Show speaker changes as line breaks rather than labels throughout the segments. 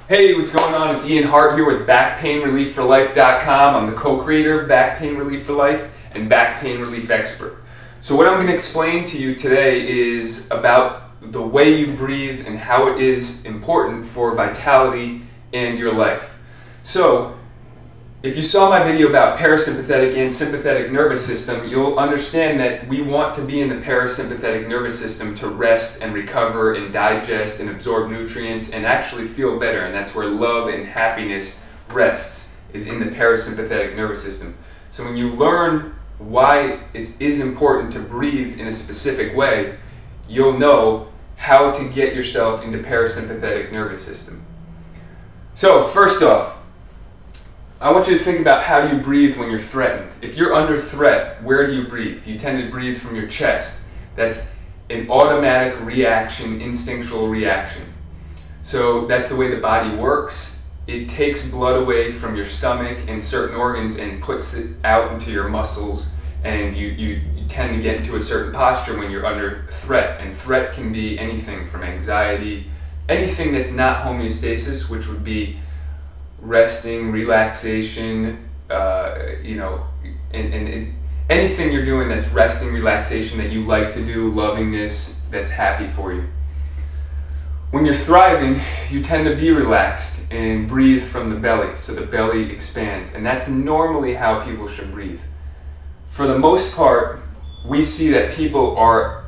Hey, what's going on? It's Ian Hart here with BackPainRelief4Life.com. I'm the co-creator of Back Pain Relief for Life and Back Pain Relief Expert. So what I'm going to explain to you today is about the way you breathe and how it is important for vitality and your life. So, if you saw my video about parasympathetic and sympathetic nervous system, you'll understand that we want to be in the parasympathetic nervous system to rest and recover and digest and absorb nutrients and actually feel better. And that's where love and happiness rests, is in the parasympathetic nervous system. So when you learn why it is important to breathe in a specific way, you'll know how to get yourself into parasympathetic nervous system. So first off, I want you to think about how you breathe when you're threatened. If you're under threat, where do you breathe? You tend to breathe from your chest. That's an automatic reaction, instinctual reaction. So that's the way the body works. It takes blood away from your stomach and certain organs and puts it out into your muscles, and you tend to get into a certain posture when you're under threat. And threat can be anything from anxiety, anything that's not homeostasis, which would be resting, relaxation, and anything you're doing that's resting, relaxation, that you like to do, lovingness, that's happy for you. When you're thriving, you tend to be relaxed and breathe from the belly, so the belly expands, and that's normally how people should breathe. For the most part, we see that people are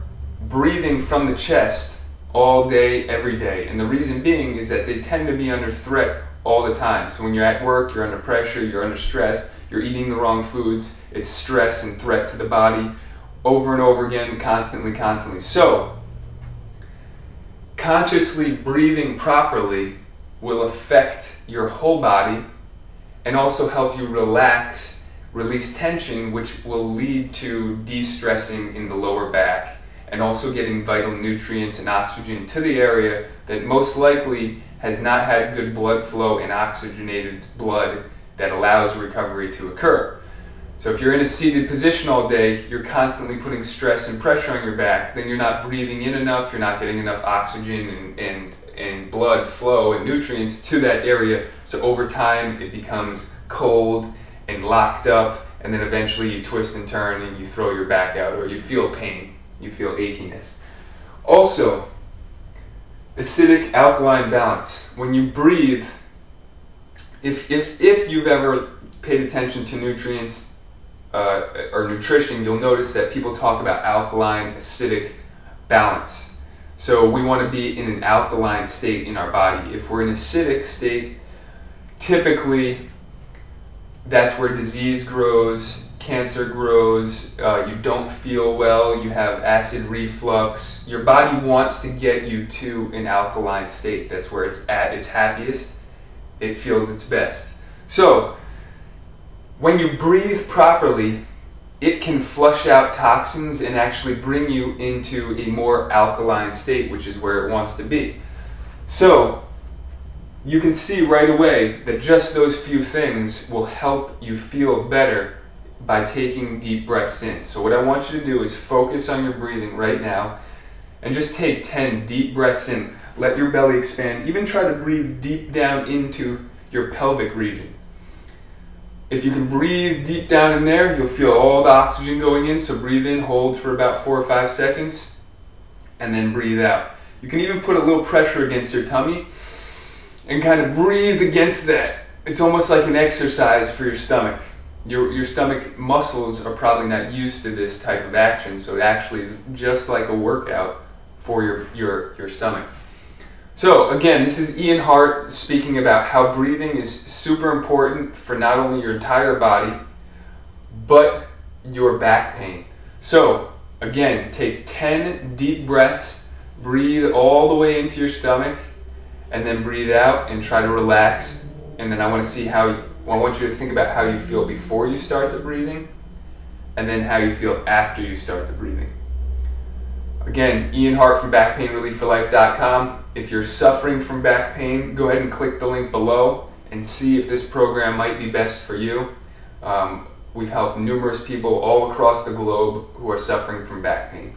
breathing from the chest all day, every day, and the reason being is that they tend to be under threat all the time. So when you're at work, you're under pressure, you're under stress, you're eating the wrong foods, it's stress and threat to the body over and over again, constantly. So consciously breathing properly will affect your whole body and also help you relax, release tension, which will lead to de-stressing in the lower back and also getting vital nutrients and oxygen to the area that most likely has not had good blood flow and oxygenated blood that allows recovery to occur. So if you're in a seated position all day, you're constantly putting stress and pressure on your back, then you're not breathing in enough, you're not getting enough oxygen and blood flow and nutrients to that area. So over time it becomes cold and locked up, and then eventually you twist and turn and you throw your back out, or you feel pain, you feel achiness. Also, acidic alkaline balance. When you breathe, if you've ever paid attention to nutrients or nutrition, you'll notice that people talk about alkaline acidic balance. So we want to be in an alkaline state in our body. If we're in an acidic state, typically that's where disease grows, cancer grows, you don't feel well, you have acid reflux. Your body wants to get you to an alkaline state. That's where it's at its happiest, it feels its best. So when you breathe properly, it can flush out toxins and actually bring you into a more alkaline state, which is where it wants to be. So you can see right away that just those few things will help you feel better by taking deep breaths in. So what I want you to do is focus on your breathing right now and just take 10 deep breaths in. Let your belly expand. Even try to breathe deep down into your pelvic region. If you can breathe deep down in there, you'll feel all the oxygen going in. So breathe in, hold for about 4 or 5 seconds, and then breathe out. You can even put a little pressure against your tummy and kind of breathe against that. It's almost like an exercise for your stomach. Your stomach muscles are probably not used to this type of action, so it actually is just like a workout for your stomach. So again, this is Ian Hart speaking about how breathing is super important for not only your entire body, but your back pain. So again, take 10 deep breaths, breathe all the way into your stomach, and then breathe out and try to relax. And then I want you to think about how you feel before you start the breathing, and then how you feel after you start the breathing. Again, Ian Hart from BackPainRelief4Life.com. If you're suffering from back pain, go ahead and click the link below and see if this program might be best for you. We've helped numerous people all across the globe who are suffering from back pain.